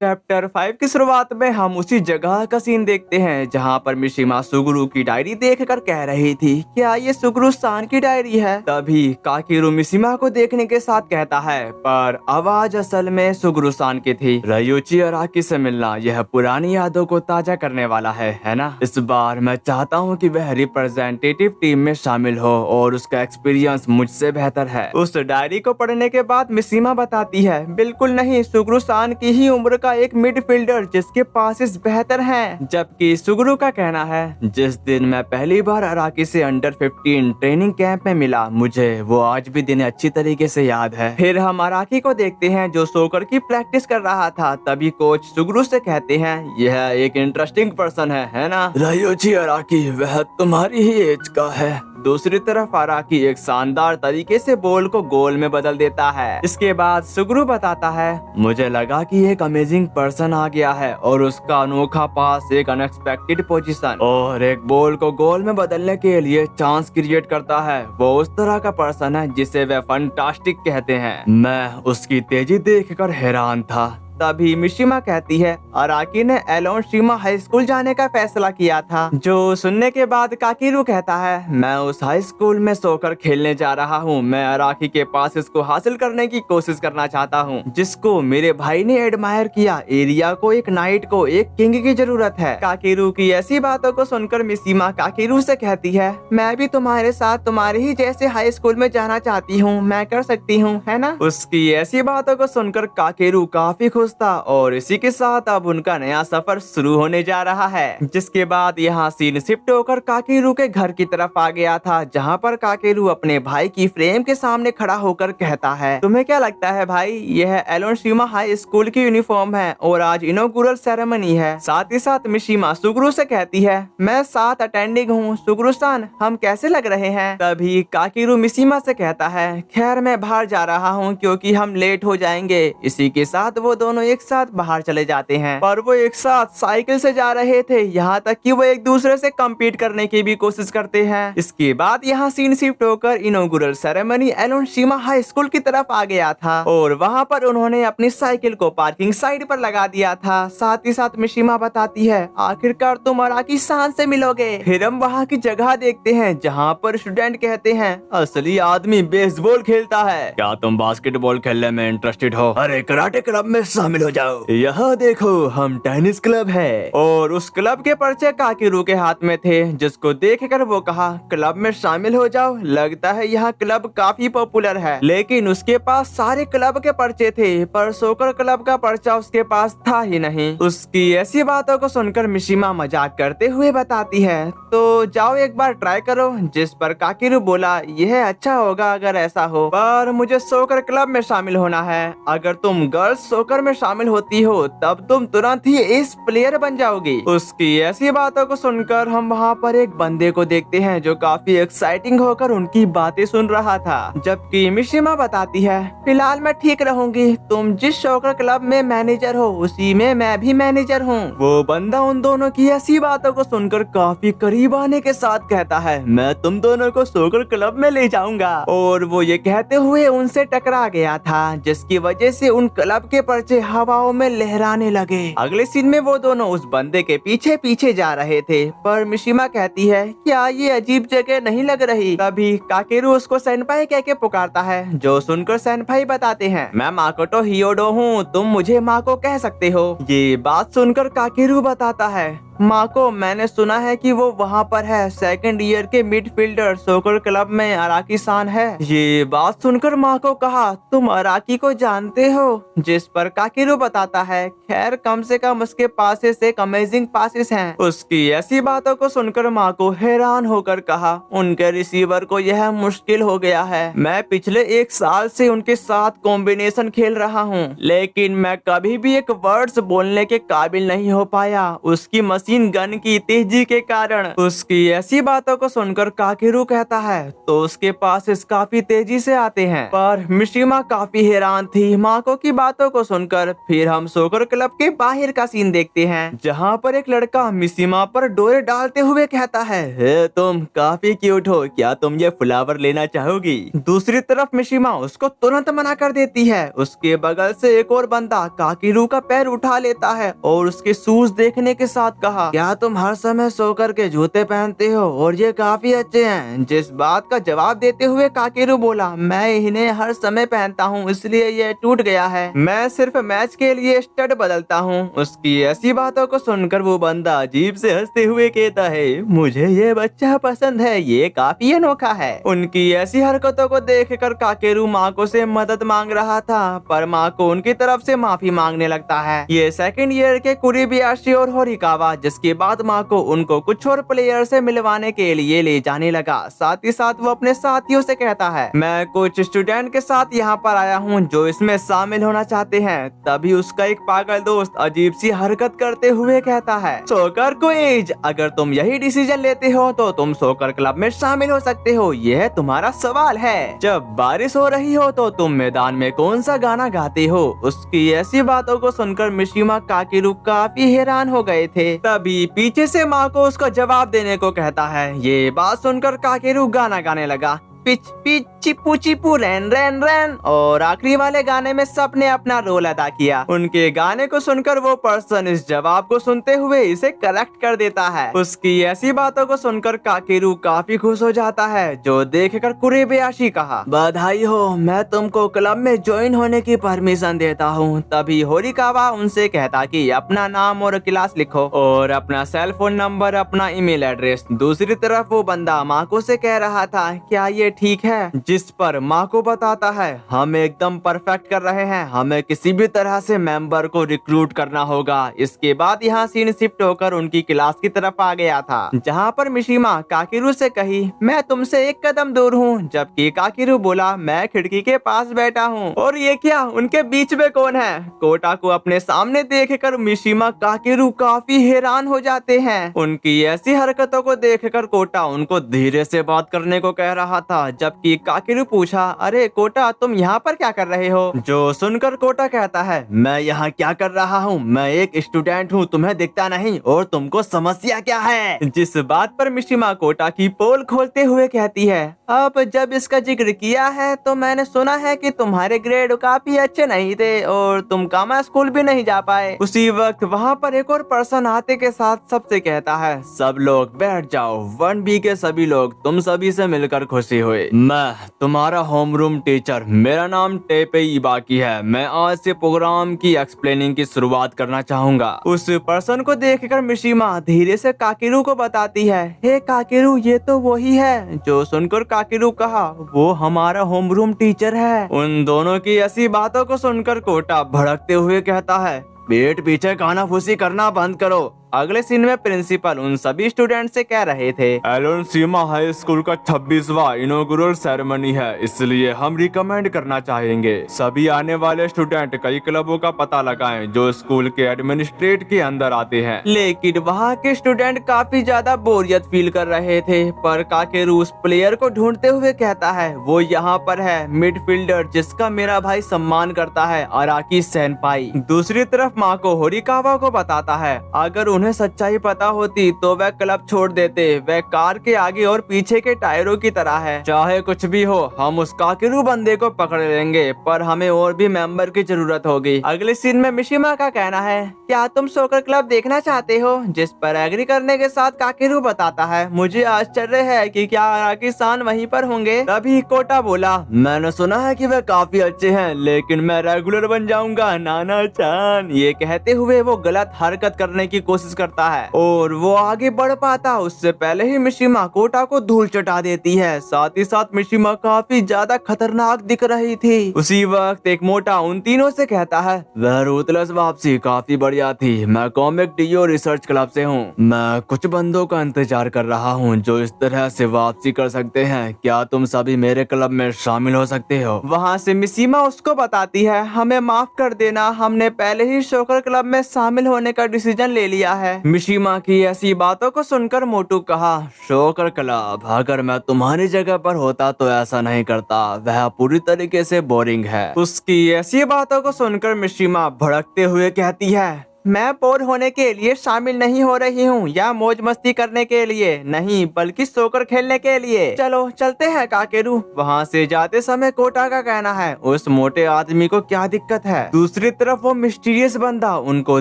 Chapter 5 की शुरुआत में हम उसी जगह का सीन देखते हैं जहां पर मिशिमा सुगुरु की डायरी देखकर कह रही थी, क्या ये सुगुरु सान की डायरी है? तभी काकिरू मिशिमा को देखने के साथ कहता है, पर आवाज असल में सुगुरु सान की थी। रयुची अराकी से मिलना यह पुरानी यादों को ताजा करने वाला है ना? इस बार मैं चाहता हूँ कि वह रिप्रेजेंटेटिव टीम में शामिल हो और उसका एक्सपीरियंस मुझसे बेहतर है। उस डायरी को पढ़ने के बाद मिशिमा बताती है, बिल्कुल नहीं, सुगुरु सान की ही उम्र का एक मिडफील्डर जिसके पासेस बेहतर हैं। जबकि सुगुरु का कहना है, जिस दिन मैं पहली बार अराकी से अंडर 15 ट्रेनिंग कैंप में मिला, मुझे वो आज भी दिन अच्छी तरीके से याद है। फिर हम अराकी को देखते हैं जो सोकर की प्रैक्टिस कर रहा था। तभी कोच सुगुरु से कहते हैं, यह एक इंटरेस्टिंग पर्सन है ना? रयोची अराकी वह तुम्हारी ही एज का है। दूसरी तरफ अराकी एक शानदार तरीके से बॉल को गोल में बदल देता है। इसके बाद सुगुरु बताता है, मुझे लगा कि एक अमेजिंग पर्सन आ गया है और उसका अनोखा पास, एक अनएक्सपेक्टेड पोजीशन और एक बॉल को गोल में बदलने के लिए चांस क्रिएट करता है। वो उस तरह का पर्सन है जिसे वे फंटास्टिक कहते हैं। मैं उसकी तेजी देखकर हैरान था। तभी मिशिमा कहती है, अराकी ने एलोनशिमा हाई स्कूल जाने का फैसला किया था। जो सुनने के बाद काकिरू कहता है, मैं उस हाई स्कूल में सोकर खेलने जा रहा हूँ। मैं अराकी के पास इसको हासिल करने की कोशिश करना चाहता हूँ, जिसको मेरे भाई ने एडमायर किया। एरिया को एक नाइट को एक किंग की जरूरत है। काकिरू की ऐसी बातों को सुनकर मिशिमा काकिरू से कहती है, मैं भी तुम्हारे साथ तुम्हारे ही जैसे हाई स्कूल में जाना चाहती हूँ, मैं कर सकती हूँ, है ना? उसकी ऐसी बातों को सुनकर काकिरू काफी खुश था और इसी के साथ अब उनका नया सफर शुरू होने जा रहा है। जिसके बाद यहाँ सीन शिफ्ट होकर काकेरू के घर की तरफ आ गया था, जहाँ पर काकेरू अपने भाई की फ्रेम के सामने खड़ा होकर कहता है, तुम्हें क्या लगता है भाई, यह एलोनशिमा हाई स्कूल की यूनिफॉर्म है और आज इनॉग्रेशन सेरेमनी है। साथ ही साथ मिशिमा सुगुरु से कहती है, मैं साथ अटेंडिंग हूँ। सुगुरु-सान, हम कैसे लग रहे हैं? तभी काकेरू मिशिमा से कहता है, खैर मैं बाहर जा रहा हूँ क्योंकि हम लेट हो जाएंगे। इसी के साथ वो दोनों एक साथ बाहर चले जाते हैं। पर वो एक साथ साइकिल से जा रहे थे, यहाँ तक कि वो एक दूसरे से कम्पीट करने की भी कोशिश करते हैं। इसके बाद यहाँ सीन शिफ्ट होकर इनॉग्रेशन सेरेमनी एलोनशिमा हाई स्कूल की तरफ आ गया था और वहाँ पर उन्होंने अपनी साइकिल को पार्किंग साइड पर लगा दिया था। साथ ही साथ मिशिमा बताती है, आखिरकार तुम अराकी सान से मिलोगे। फिर हम वहाँ की जगह देखते हैं जहाँ पर स्टूडेंट कहते हैं, असली आदमी बेसबॉल खेलता है, क्या तुम बास्केटबॉल खेलने में इंटरेस्टेड हो? अरे कराटे क्लब में शामिल हो जाओ। यहाँ देखो, हम टेनिस क्लब है। और उस क्लब के पर्चे काकिरू के हाथ में थे, जिसको देखकर वो कहा, क्लब में शामिल हो जाओ। लगता है यहाँ क्लब काफी पॉपुलर है। लेकिन उसके पास सारे क्लब के पर्चे थे, पर सोकर क्लब का पर्चा उसके पास था ही नहीं। उसकी ऐसी बातों को सुनकर मिशिमा मजाक करते हुए बताती है, तो जाओ एक बार ट्राई करो। जिस पर काकिरू बोला, यह अच्छा होगा अगर ऐसा हो, पर मुझे सोकर क्लब में शामिल होना है। अगर तुम गर्ल्स सोकर में शामिल होती हो तब तुम तुरंत ही एस प्लेयर बन जाओगी। उसकी ऐसी बातों को सुनकर हम वहाँ पर एक बंदे को देखते हैं जो काफी एक्साइटिंग होकर उनकी बातें सुन रहा था। जबकि मिशिमा बताती है, फिलहाल मैं ठीक रहूंगी, तुम जिस सोकर क्लब में मैनेजर हो उसी में मैं भी मैनेजर हूँ। वो बंदा उन दोनों की ऐसी बातों को सुनकर काफी करीब आने के साथ कहता है, मैं तुम दोनों को सोकर क्लब में ले जाऊंगा। और वो ये कहते हुए उनसे टकरा गया था, जिसकी वजह से उन क्लब के पर्चे हवाओं में लहराने लगे। अगले सीन में वो दोनों उस बंदे के पीछे पीछे जा रहे थे, पर मिशिमा कहती है, क्या ये अजीब जगह नहीं लग रही? तभी काकेरू उसको सेनपाई कह के पुकारता है, जो सुनकर सेनपाई बताते हैं, मैं माकोटो हियोडो हूँ, तुम मुझे माको कह सकते हो। ये बात सुनकर काकेरू बताता है, माको, मैंने सुना है कि वो वहाँ पर है, सेकंड ईयर के मिडफील्डर सोकर क्लब में अराकी सान है। ये बात सुनकर माको कहा, तुम अराकी को जानते हो? जिस पर काकिरू बताता है, खैर कम से कम उसके पासेस एक अमेजिंग पासेस हैं। उसकी ऐसी बातों को सुनकर माको हैरान होकर कहा, उनके रिसीवर को यह मुश्किल हो गया है। मैं पिछले 1 साल से उनके साथ कॉम्बिनेशन खेल रहा हूँ, लेकिन मैं कभी भी एक वर्ड्स बोलने के काबिल नहीं हो पाया। उसकी मशीन गन की तेजी के कारण। उसकी ऐसी बातों को सुनकर काकेरू कहता है तो उसके पास इस काफी तेजी से आते हैं, पर मिशिमा काफी हैरान थी माको की बातों को सुनकर। फिर हम सोकर क्लब के बाहर का सीन देखते हैं जहाँ पर एक लड़का मिशिमा पर डोरे डालते हुए कहता है, हे तुम काफी क्यूट हो, क्या तुम ये फ्लावर लेना चाहोगी? दूसरी तरफ मिशिमा उसको तुरंत मना कर देती है। उसके बगल से एक और बंदा काकेरू का पैर उठा लेता है और उसके शूज देखने के साथ कहा, क्या तुम हर समय सोकर के जूते पहनते हो और ये काफी अच्छे हैं? जिस बात का जवाब देते हुए काकेरू बोला, मैं इन्हें हर समय पहनता हूँ इसलिए ये टूट गया है, मैं सिर्फ मैच के लिए स्टड बदलता हूँ। उसकी ऐसी बातों को सुनकर वो बंदा अजीब से हंसते हुए कहता है, मुझे ये बच्चा पसंद है, ये काफी अनोखा है। उनकी ऐसी हरकतों को देखकर काकेरू माको से मदद मांग रहा था, पर माको उनकी तरफ से माफी मांगने लगता है। ये सेकंड ईयर के कुरिबायाशी और होरिकावा, जिसके बाद माको उनको कुछ और प्लेयर से मिलवाने के लिए ले जाने लगा। साथ ही साथ वो अपने साथियों से कहता है, मैं कुछ स्टूडेंट के साथ यहाँ पर आया हूँ जो इसमें शामिल होना चाहते हैं। तभी उसका एक पागल दोस्त अजीब सी हरकत करते हुए कहता है, सोकर क्विज, अगर तुम यही डिसीजन लेते हो तो तुम सोकर क्लब में शामिल हो सकते हो, यह तुम्हारा सवाल है। जब बारिश हो रही हो तो तुम मैदान में कौन सा गाना गाते हो? उसकी ऐसी बातों को सुनकर मिशिमा काकेरू काफी हैरान हो गए थे। तभी पीछे से माँ को उसको जवाब देने को कहता है। ये बात सुनकर काकेरू गाना गाने लगा, पिच पिच चिपू चिपू रैन रैन रैन, और आखिरी वाले गाने में सबने अपना रोल अदा किया। उनके गाने को सुनकर वो पर्सन इस जवाब को सुनते हुए इसे करेक्ट कर देता है। उसकी ऐसी बातों को सुनकर काकेरू काफी खुश हो जाता है, जो देखकर कुरिबायाशी कहा, बधाई हो, मैं तुमको क्लब में ज्वाइन होने की परमिशन देता हूँ। तभी होरिकावा उनसे कहता कि अपना नाम और क्लास लिखो और अपना सेल फोन नंबर, अपना ईमेल एड्रेस। दूसरी तरफ वो बंदा माको से कह रहा था, क्या ये ठीक है? जिस पर माँ को बताता है, हम एकदम परफेक्ट कर रहे हैं, हमें किसी भी तरह से मेंबर को रिक्रूट करना होगा। इसके बाद यहाँ सीन शिफ्ट होकर उनकी क्लास की तरफ आ गया था, जहाँ पर मिशिमा काकेरू से कही, मैं तुमसे एक कदम दूर हूँ, जबकि काकेरू बोला, मैं खिड़की के पास बैठा हूँ। और ये क्या, उनके बीच में कौन है? कोटा को अपने सामने देखकर मिशिमा काकेरू काफी हैरान हो जाते हैं। उनकी ऐसी हरकतों को देखकर कोटा उनको धीरे से बात करने को कह रहा था, जबकि काकेरू पूछा, अरे कोटा, तुम यहाँ पर क्या कर रहे हो? जो सुनकर कोटा कहता है, मैं यहाँ क्या कर रहा हूँ, मैं एक स्टूडेंट हूँ, तुम्हें दिखता नहीं, और तुमको समस्या क्या है? जिस बात पर मिशिमा कोटा की पोल खोलते हुए कहती है, अब जब इसका जिक्र किया है तो मैंने सुना है कि तुम्हारे ग्रेड काफी अच्छे नहीं थे और तुम कामा स्कूल भी नहीं जा पाए। उसी वक्त वहाँ पर एक और पर्सन आते के साथ सबसे कहता है, सब लोग बैठ जाओ, 1B के सभी लोग, तुम सभी से मिलकर खुशी हुई। मैं तुम्हारा होमरूम टीचर, मेरा नाम टेपे इबाकी है। मैं आज से प्रोग्राम की एक्सप्लेनिंग की शुरुआत करना चाहूँगा। उस पर्सन को देखकर मिशिमा धीरे से काकेरू को बताती है, हे काकेरू, ये तो वही है। जो सुनकर काकेरू कहा, वो हमारा होमरूम टीचर है। उन दोनों की ऐसी बातों को सुनकर कोटा भड़कते हुए कहता है, पेट पीछे कानाफूसी करना बंद करो। अगले सीन में प्रिंसिपल उन सभी स्टूडेंट से कह रहे थे, एलोन सीमा हाई स्कूल का 26वां इनॉग्रेशन सेरेमनी है, इसलिए हम रिकमेंड करना चाहेंगे सभी आने वाले स्टूडेंट कई क्लबों का पता लगाएं जो स्कूल के एडमिनिस्ट्रेट के अंदर आते हैं। लेकिन वहाँ के स्टूडेंट काफी ज्यादा बोरियत फील कर रहे थे, पर काकेरू उस प्लेयर को ढूंढते हुए कहता है, वो यहाँ पर है, मिडफील्डर जिसका मेरा भाई सम्मान करता है, अराकी सेनपाई। दूसरी तरफ माको होरिकावा को बताता है, अगर उन्हें सच्चाई पता होती तो वह क्लब छोड़ देते, वह कार के आगे और पीछे के टायरों की तरह है। चाहे कुछ भी हो, हम उस काकेरू बंदे को पकड़ लेंगे, पर हमें और भी मेंबर की जरूरत होगी। अगले सीन में मिशिमा का कहना है, क्या तुम सोकर क्लब देखना चाहते हो? जिस पर एग्री करने के साथ काकेरू बताता है, मुझे आश्चर्य है कि क्या अराकी सान वहीं पर होंगे। तभी कोटा बोला, मैंने सुना है कि वह काफी अच्छे हैं, लेकिन मैं रेगुलर बन जाऊंगा नाना चान। ये कहते हुए वो गलत हरकत करने की कोशिश करता है और वो आगे बढ़ पाता उससे पहले ही मिशिमा कोटा को धूल चटा देती है। साथ ही साथ मिशिमा काफी ज्यादा खतरनाक दिख रही थी। उसी वक्त एक मोटा उन तीनों से कहता है, वह रूथलेस वापसी काफी बढ़िया थी, मैं कॉमिक डीओ रिसर्च क्लब से हूँ, मैं कुछ बंदों का इंतजार कर रहा हूँ जो इस तरह से वापसी कर सकते हैं, क्या तुम सभी मेरे क्लब में शामिल हो सकते हो? वहाँ से मिशिमा उसको बताती है, हमें माफ कर देना, हमने पहले ही सोकर क्लब में शामिल होने का डिसीजन ले लिया है। मिशिमा की ऐसी बातों को सुनकर मोटू कहा, शोकर क्लब, अगर मैं तुम्हारी जगह पर होता तो ऐसा नहीं करता, वह पूरी तरीके से बोरिंग है। उसकी ऐसी बातों को सुनकर मिशिमा भड़कते हुए कहती है, मैं बोर होने के लिए शामिल नहीं हो रही हूँ या मौज मस्ती करने के लिए नहीं, बल्कि सोकर खेलने के लिए। चलो चलते हैं काकेरू। वहाँ से जाते समय कोटा का कहना है, उस मोटे आदमी को क्या दिक्कत है। दूसरी तरफ वो मिस्टीरियस बंदा उनको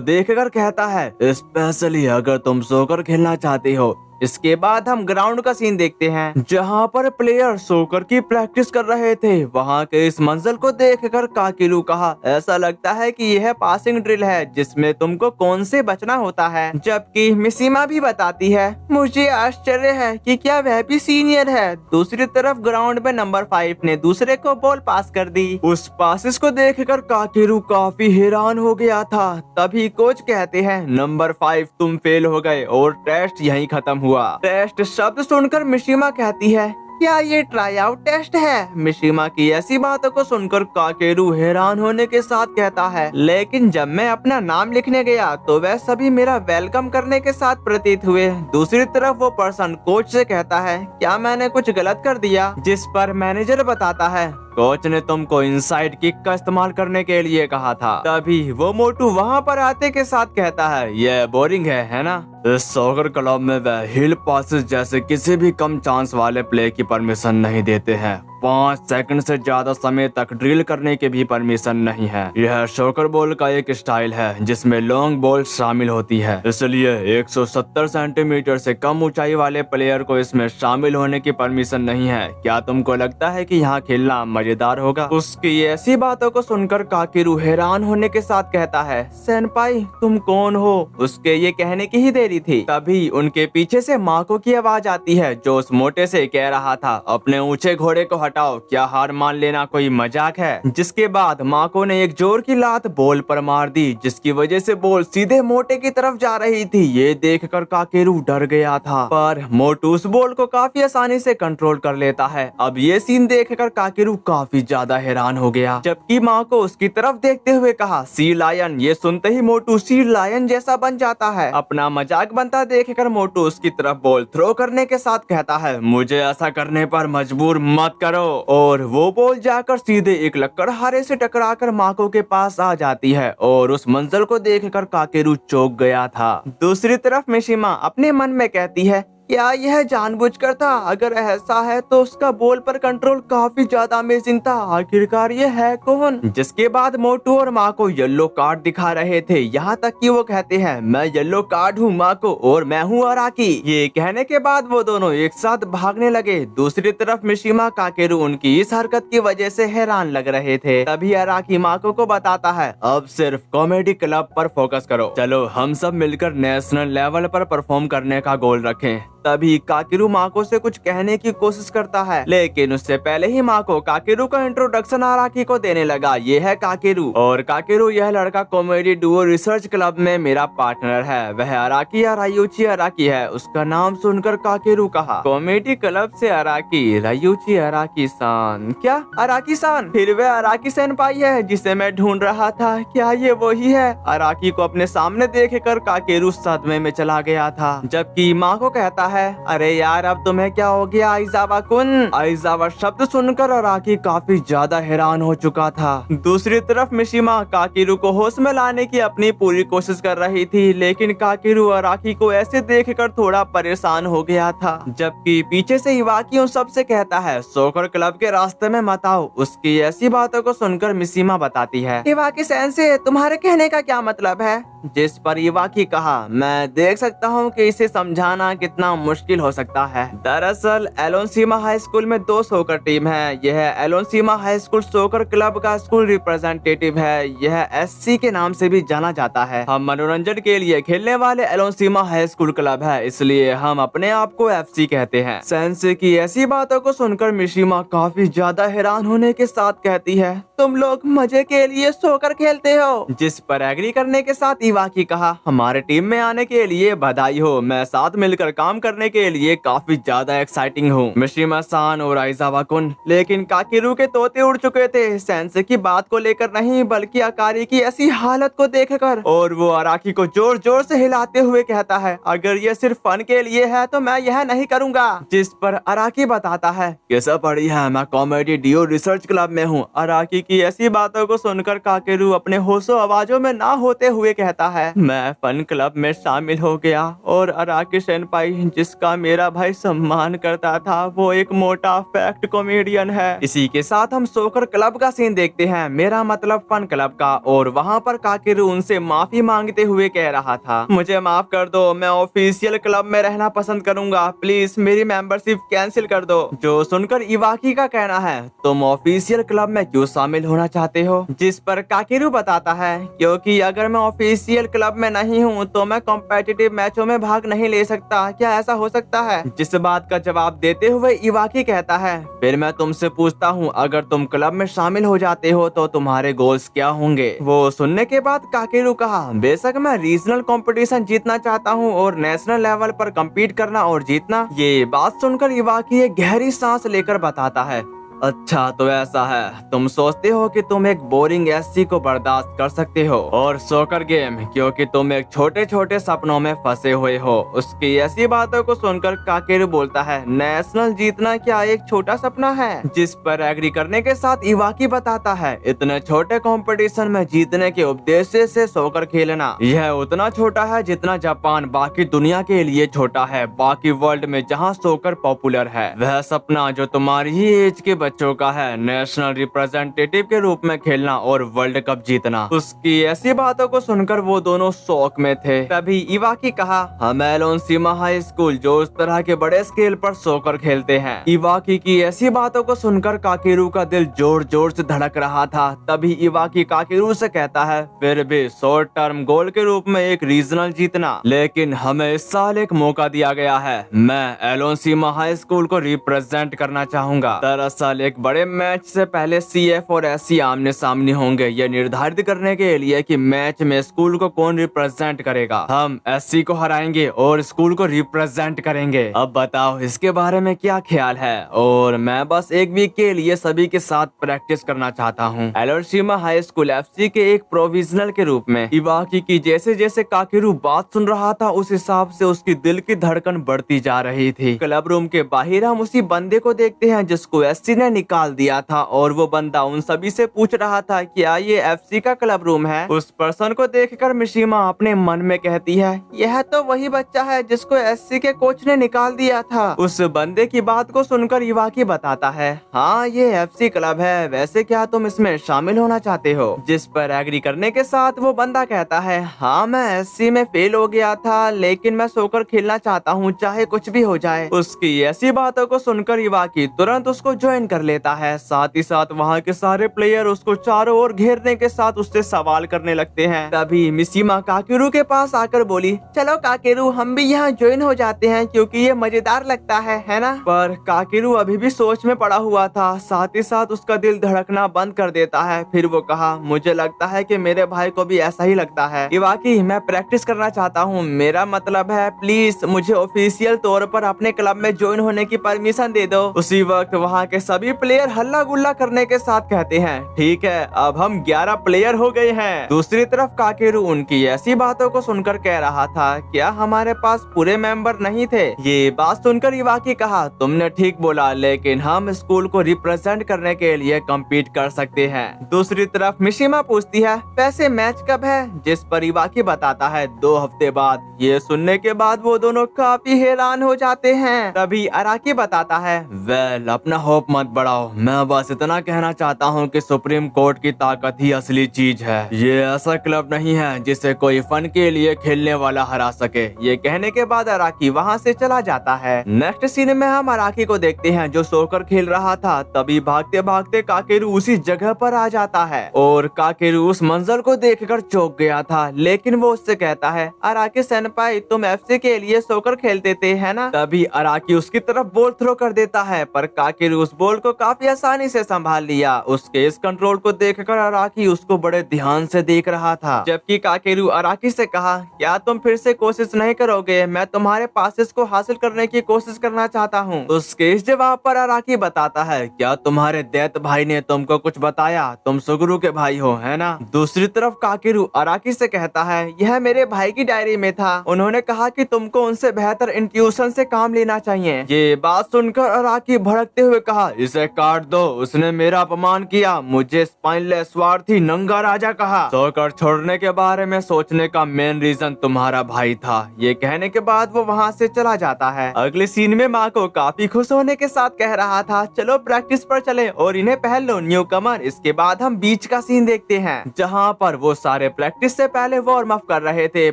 देखकर कहता है, स्पेशली अगर तुम सोकर खेलना चाहते हो। इसके बाद हम ग्राउंड का सीन देखते हैं, जहाँ पर प्लेयर सोकर की प्रैक्टिस कर रहे थे। वहाँ के इस मंजर को देखकर काकिलू कहा, ऐसा लगता है कि यह पासिंग ड्रिल है जिसमें तुमको कौन से बचना होता है। जबकि मिशिमा भी बताती है, मुझे आश्चर्य है कि क्या वह भी सीनियर है। दूसरी तरफ ग्राउंड में नंबर 5 ने दूसरे को बॉल पास कर दी। उस पासिस को देखकर काकिलू काफी हैरान हो गया था। तभी कोच कहते हैं, नंबर 5 तुम फेल हो गए और टेस्ट यहीं खत्म हुआ। टेस्ट शब्द सुनकर मिशिमा कहती है, क्या ये ट्राई आउट टेस्ट है। मिशिमा की ऐसी बातों को सुनकर काकेरू हैरान होने के साथ कहता है, लेकिन जब मैं अपना नाम लिखने गया तो वह सभी मेरा वेलकम करने के साथ प्रतीत हुए। दूसरी तरफ वो पर्सन कोच से कहता है, क्या मैंने कुछ गलत कर दिया। जिस पर मैनेजर बताता है, कोच ने तुमको इनसाइड किक का इस्तेमाल करने के लिए कहा था। तभी वो मोटू वहाँ पर आते के साथ कहता है, ये बोरिंग है ना। इस सॉकर क्लब में वह हिल पासेस जैसे किसी भी कम चांस वाले प्ले की परमिशन नहीं देते हैं। 5 सेकंड से ज्यादा समय तक ड्रिल करने की भी परमिशन नहीं है। यह सॉकर बॉल का एक स्टाइल है जिसमें लॉन्ग बॉल शामिल होती है, इसलिए 170 सेंटीमीटर से कम ऊंचाई वाले प्लेयर को इसमें शामिल होने की परमिशन नहीं है। क्या तुमको लगता है कि यहाँ खेलना मजेदार होगा। उसकी ऐसी बातों को सुनकर काकिरू हैरान होने के साथ कहता है, सेनपाई तुम कौन हो। उसके ये कहने की ही देरी थी, तभी उनके पीछे से माको की आवाज आती है, जो उस मोटे से कह रहा था, अपने ऊंचे घोड़े को हटाओ, क्या हार मान लेना कोई मजाक है। जिसके बाद माको ने एक जोर की लात बॉल पर मार दी, जिसकी वजह से बॉल सीधे मोटे की तरफ जा रही थी। ये देखकर काकेरू डर गया था, पर मोटू उस बॉल को काफी आसानी से कंट्रोल कर लेता है। अब ये सीन देखकर काकेरू काफी ज्यादा हैरान हो गया, जबकि माँ को उसकी तरफ देखते हुए कहा, सी लायन। ये सुनते ही मोटू सी लायन जैसा बन जाता है। अपना मजाक बनता देखकर मोटू उसकी तरफ बॉल थ्रो करने के साथ कहता है, मुझे ऐसा करने पर मजबूर मत करो। और वो बॉल जाकर सीधे एक लकड़हारे से टकराकर माको के पास आ जाती है और उस मंजर को देखकर काकेरू चौंक गया था। दूसरी तरफ मिशिमा अपने मन में कहती है, क्या यह जानबूझकर था। अगर ऐसा है तो उसका बॉल पर कंट्रोल काफी ज्यादा अमेजिंग था। आखिरकार ये है कौन। जिसके बाद मोटू और माँ को येलो कार्ड दिखा रहे थे, यहाँ तक कि वो कहते हैं, मैं येलो कार्ड हूँ माँ को और मैं हूँ अराकी। ये कहने के बाद वो दोनों एक साथ भागने लगे। दूसरी तरफ मिशिमा काकेरू उनकी इस हरकत की वजह से हैरान लग रहे थे। तभी अराकी माको को बताता है, अब सिर्फ कॉमेडी क्लब पर फोकस करो, चलो हम सब मिलकर नेशनल लेवल पर परफॉर्म करने का गोल रखें। तभी काकेरू माको से कुछ कहने की कोशिश करता है, लेकिन उससे पहले ही माको काकेरू का इंट्रोडक्शन अराकी को देने लगा। ये है काकेरू, और काकेरू यह लड़का कॉमेडी डुओ रिसर्च क्लब में मेरा पार्टनर है। वह अराकी या रायूची अराकी है। उसका नाम सुनकर काकेरू कहा, कॉमेडी क्लब से अराकी, रायूची अराकी सान। क्या अराकी सान? फिर वह अराकी सेनपाई है जिसे मैं ढूंढ रहा था। क्या ये वही है? अराकी को अपने सामने देखकर काकेरू सदमे में चला गया था, जबकि माको कहता है, अरे यार अब तुम्हें क्या हो गया आइजावा कुन। आइजावा शब्द सुनकर अराकी काफी ज्यादा हैरान हो चुका था। दूसरी तरफ मिशिमा काकेरू को होश में लाने की अपनी पूरी कोशिश कर रही थी, लेकिन काकेरू अराकी को ऐसे देखकर थोड़ा परेशान हो गया था। जबकि पीछे से इवाकी उन सबसे कहता है, सोकर क्लब के रास्ते में मत आओ। उसकी ऐसी बातों को सुनकर मिशिमा बताती है, इवाकी सेंसे तुम्हारे कहने का क्या मतलब है। जिस पर इवाकी कहा, मैं देख सकता हूँ कि इसे समझाना कितना मुश्किल हो सकता है। दरअसल एलोनसीमा हाई स्कूल में 2 सोकर टीम है। यह एलोनसीमा हाई स्कूल सोकर क्लब का स्कूल रिप्रेजेंटेटिव है। यह एससी के नाम से भी जाना जाता है। हम मनोरंजन के लिए खेलने वाले एलोनसीमा हाई स्कूल क्लब है, इसलिए हम अपने आप को एफसी कहते हैं। सेंसे की ऐसी बातों को सुनकर मिशिमा काफी ज्यादा हैरान होने के साथ कहती है, तुम लोग मजे के लिए सोकर खेलते हो। जिस पर एग्री करने के साथ इवाकी कहा, हमारे टीम में आने के लिए बधाई हो। मैं साथ मिलकर काम करने के लिए काफी ज्यादा एक्साइटिंग हूँ मिशिमा सान और आइजावा कुन। लेकिन काकेरू के तोते उड़ चुके थे, सेंसे की बात को लेकर नहीं बल्कि अकारी की ऐसी हालत को देखकर। और वो अराकी को जोर जोर से हिलाते हुए कहता है, अगर ये सिर्फ फन के लिए है तो मैं यह नहीं करूंगा। जिस पर अराकी बताता है, ये सब पढ़ी है, मैं कॉमेडी डियो रिसर्च क्लब में हूँ। अराकी की ऐसी बातों को सुनकर काकेरू अपने होशो आवाजों में ना होते हुए कहता है, मैं फन क्लब में शामिल हो गया और अराकी सेनपाई जिसका मेरा भाई सम्मान करता था वो एक मोटा फैक्ट कॉमेडियन है। इसी के साथ हम सोकर क्लब का सीन देखते हैं, मेरा मतलब फन क्लब का। और वहाँ पर काकेरू उनसे माफी मांगते हुए कह रहा था, मुझे माफ कर दो, मैं ऑफिशियल क्लब में रहना पसंद करूंगा, प्लीज मेरी मेंबरशिप कैंसिल कर दो। जो सुनकर इवाकी का कहना है, तुम ऑफिशियल क्लब में क्यों शामिल होना चाहते हो? जिस पर काकेरू बताता है, क्योंकि अगर मैं ऑफिशियल क्लब में नहीं हूँ तो मैं कॉम्पिटिटिव मैचों में भाग नहीं ले सकता। क्या ऐसा हो सकता है? जिस बात का जवाब देते हुए इवाकी कहता है, फिर मैं तुमसे पूछता हूँ, अगर तुम क्लब में शामिल हो जाते हो तो तुम्हारे गोल्स क्या होंगे? वो सुनने के बाद काकेरू कहा, बेशक मैं रीजनल कंपटीशन जीतना चाहता हूँ और नेशनल लेवल पर कम्पीट करना और जीतना। ये बात सुनकर इवाकी एक गहरी सांस लेकर बताता है, अच्छा तो ऐसा है, तुम सोचते हो कि तुम एक बोरिंग एससी को बर्दाश्त कर सकते हो और सोकर गेम क्योंकि तुम एक छोटे छोटे सपनों में फंसे हुए हो। उसकी ऐसी बातों को सुनकर काकेरू बोलता है, नेशनल जीतना क्या एक छोटा सपना है? जिस पर एग्री करने के साथ इवाकी बताता है, इतने छोटे कंपटीशन में जीतने के उद्देश्य से सोकर खेलना यह उतना छोटा है जितना जापान बाकी दुनिया के लिए छोटा है। बाकी वर्ल्ड में जहाँ सोकर पॉपुलर है, वह सपना जो तुम्हारी ही एज के बच्चों का है, नेशनल रिप्रेजेंटेटिव के रूप में खेलना और वर्ल्ड कप जीतना। उसकी ऐसी बातों को सुनकर वो दोनों शौक में थे। तभी इवाकी कहा, हम एलोनसीमा हाई स्कूल जो उस तरह के बड़े स्केल पर सोकर खेलते हैं। इवाकी की ऐसी बातों को सुनकर काकेरू का दिल जोर जोर से धड़क रहा था। तभी इवाकी काकेरू से कहता है, फिर भी शॉर्ट टर्म गोल के रूप में एक रीजनल जीतना, लेकिन हमें इस साल एक मौका दिया गया है। मैं एलोनसीमा हाई स्कूल को रिप्रेजेंट करना चाहूंगा। दरअसल एक बड़े मैच से पहले सीएफ और एससी आमने सामने होंगे, ये निर्धारित करने के लिए कि मैच में स्कूल को कौन रिप्रेजेंट करेगा। हम एससी को हराएंगे और स्कूल को रिप्रेजेंट करेंगे। अब बताओ इसके बारे में क्या ख्याल है? और मैं बस एक वीक के लिए सभी के साथ प्रैक्टिस करना चाहता हूँ एलोनसीमा हाई स्कूल एफसी के एक प्रोविजनल के रूप में। इवाकी की जैसे जैसे काकेरू बात सुन रहा था उस हिसाब से उसकी दिल की धड़कन बढ़ती जा रही थी। क्लब रूम के बाहर हम उसी बंदे को देखते हैं जिसको एससी ने निकाल दिया था और वो बंदा उन सभी से पूछ रहा था, क्या ये एफसी का क्लब रूम है? उस पर्सन को देखकर मिशिमा अपने मन में कहती है, यह तो वही बच्चा है जिसको एससी के कोच ने निकाल दिया था। उस बंदे की बात को सुनकर इवाकी बताता है, हाँ ये एफसी क्लब है, वैसे क्या तुम इसमें शामिल होना चाहते हो? जिस पर एग्री करने के साथ वो बंदा कहता है, हाँ मैं एससी में फेल हो गया था लेकिन मैं सोकर खेलना चाहता हूँ चाहे कुछ भी हो जाए। उसकी ऐसी बातों को सुनकर इवाकी तुरंत उसको ज्वाइन कर लेता है। साथ ही साथ वहाँ के सारे प्लेयर उसको चारों ओर घेरने के साथ उससे सवाल करने लगते हैं। तभी मिशिमा काकेरू के पास आकर बोली, चलो काकेरू हम भी यहाँ ज्वाइन हो जाते हैं क्योंकि ये मजेदार लगता है ना? पर काकेरू अभी भी सोच में पड़ा हुआ था। साथ ही साथ उसका दिल धड़कना बंद कर देता है। फिर वो कहा, मुझे लगता है कि मेरे भाई को भी ऐसा ही लगता है। इवाकी मैं प्रैक्टिस करना चाहता हूँ, मेरा मतलब है प्लीज मुझे ऑफिशियल तौर पर अपने क्लब में ज्वाइन होने की परमिशन दे दो। उसी वक्त वहाँ के सभी प्लेयर हल्ला गुल्ला करने के साथ कहते हैं, ठीक है अब हम 11 प्लेयर हो गए हैं। दूसरी तरफ काकेरू उनकी ऐसी बातों को सुनकर कह रहा था, क्या हमारे पास पूरे मेंबर नहीं थे? ये बात सुनकर इवाकी कहा, तुमने ठीक बोला लेकिन हम स्कूल को रिप्रेजेंट करने के लिए कम्पीट कर सकते हैं। दूसरी तरफ मिशिमा पूछती है, वैसे मैच कब है? जिस पर इवाकी बताता है 2 हफ्ते बाद। ये सुनने के बाद वो दोनों काफी हैरान हो जाते हैं। तभी अराकी बताता है, वेल अपना होप मत बढ़ाओ, मैं बस इतना कहना चाहता हूँ कि सुप्रीम कोर्ट की ताकत ही असली चीज है। ये ऐसा क्लब नहीं है जिसे कोई फन के लिए खेलने वाला हरा सके। ये कहने के बाद अराकी वहाँ से चला जाता है। नेक्स्ट सीन में हम अराकी को देखते हैं जो सोकर खेल रहा था। तभी भागते भागते काकेरू उसी जगह पर आ जाता है और काकेरू उस मंजर को देखकर चौंक गया था। लेकिन वो उससे कहता है, अराकी सेनपाई तुम एफसी के लिए सोकर खेलते थे है ना? तभी अराकी उसकी तरफ बॉल थ्रो कर देता है पर काकेरू उस बॉल को काफी आसानी से संभाल लिया। उसके इस कंट्रोल को देखकर अराकी उसको बड़े ध्यान से देख रहा था, जबकि काकेरू अराकी से कहा, क्या तुम फिर से कोशिश नहीं करोगे? मैं तुम्हारे पासेस को हासिल करने की कोशिश करना चाहता हूँ। उसके इस जवाब पर अराकी बताता है, क्या तुम्हारे दैत भाई ने तुमको कुछ बताया? तुम सुगुरु के भाई हो, है ना? दूसरी तरफ काकेरू अराकी से कहता है, यह मेरे भाई की डायरी में था। उन्होंने कहा कि तुमको उनसे बेहतर इंट्यूशन से काम लेना चाहिए। ये बात सुनकर अराकी भड़कते हुए कहा, इसे काट दो, उसने मेरा अपमान किया, मुझे स्पाइनलेस स्वार्थी नंगा राजा कहा। सोकर छोड़ने के बारे में सोचने का मेन रीजन तुम्हारा भाई था। ये कहने के बाद वो वहाँ से चला जाता है। अगले सीन में माँ को काफी खुश होने के साथ कह रहा था, चलो प्रैक्टिस पर चले और इन्हें पहन लो न्यू कमर। इसके बाद हम बीच का सीन देखते हैं, जहाँ पर वो सारे प्रैक्टिस से पहले वार्म अप कर रहे थे।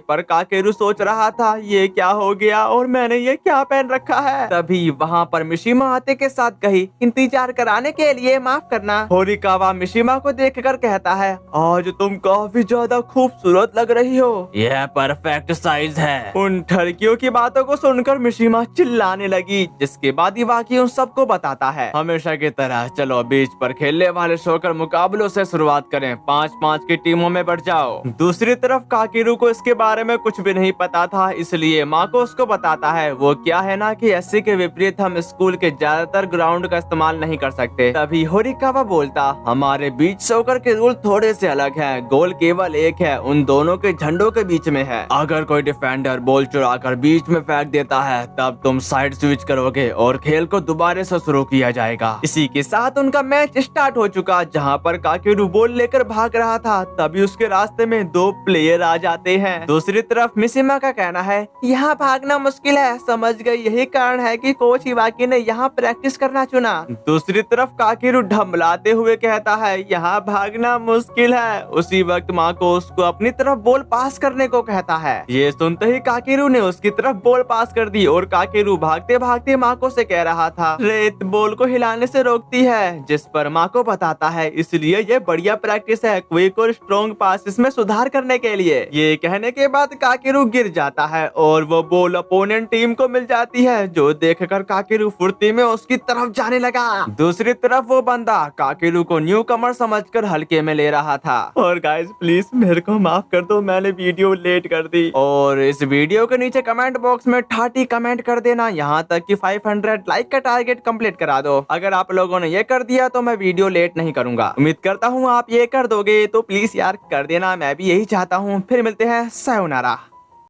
पर काकेरू सोच रहा था, ये क्या हो गया और मैंने ये क्या पहन रखा है। तभी वहाँ पर मिशिमा आते के साथ कही, इंतजार कराने के लिए माफ करना। होरिकावा मिशिमा को देखकर कहता है, आज तुम काफी ज्यादा खूबसूरत लग रही हो, यह परफेक्ट साइज है। उन ठरकियों की बातों को सुनकर मिशिमा चिल्लाने लगी, जिसके बाद इवाकी उन सबको बताता है, हमेशा की तरह चलो बीच पर खेलने वाले शोकर मुकाबलों से शुरुआत करें, 5-5 की टीमों में बढ़ जाओ। दूसरी तरफ काकेरू को इसके बारे में कुछ भी नहीं पता था, इसलिए माँ को उसको बताता है, वो क्या है ना कि एससी के विपरीत हम स्कूल के ज्यादातर ग्राउंड का इस्तेमाल नहीं कर सकते। तभी होरिकावा बोलता, हमारे बीच शोकर के रूल थोड़े से अलग है, गोल केवल एक है, उन दोनों के झंडों के बीच में है। अगर कोई डिफेंडर बॉल चुराकर बीच में फेंक देता है, तब तुम साइड स्विच करोगे और खेल को दोबारा से शुरू किया जाएगा। इसी के साथ उनका मैच स्टार्ट हो चुका, जहाँ पर काकेरू बॉल लेकर भाग रहा था। तभी उसके रास्ते में 2 प्लेयर आ जाते हैं। दूसरी तरफ मिशिमा का कहना है, यहाँ भागना मुश्किल है, समझ गई, यही कारण है कि कोच इवाकी ने यहाँ प्रैक्टिस करना चुना। दूसरी तरफ काकेरू ढम्बलाते हुए कहता है, यहाँ भागना मुश्किल है। उसी वक्त माँ को उसको अपनी तरफ बॉल पास करने को कहता है। ये सुनते ही काकेरू ने उसकी तरफ बॉल पास कर दी और काकेरू भागते भागते माको से कह रहा था, रेत बॉल को हिलाने से रोकती है, जिस पर माको बताता है, इसलिए ये बढ़िया प्रैक्टिस है क्विक और स्ट्रॉन्ग पास इसमें सुधार करने के लिए। ये कहने के बाद काकेरू गिर जाता है और वो बॉल अपोनेंट टीम को मिल जाती है, जो देखकर काकेरू फुर्ती में उसकी तरफ जाने लगा। दूसरी तरफ वो बंदा काकेरू को न्यू कमर समझकर हल्के में ले रहा था। और गाइस प्लीज मेरे को माफ कर दो, मैंने वीडियो लेट कर दी। और इस वीडियो के नीचे कमेंट बॉक्स में 30 कमेंट कर देना, यहाँ तक कि 500 लाइक का टारगेट कंप्लीट करा दो। अगर आप लोगों ने ये कर दिया तो मैं वीडियो लेट नहीं करूंगा। उम्मीद करता हूँ आप ये कर दोगे, तो प्लीज यार कर देना, मैं भी यही चाहता हूँ। फिर मिलते हैं, सायोनारा।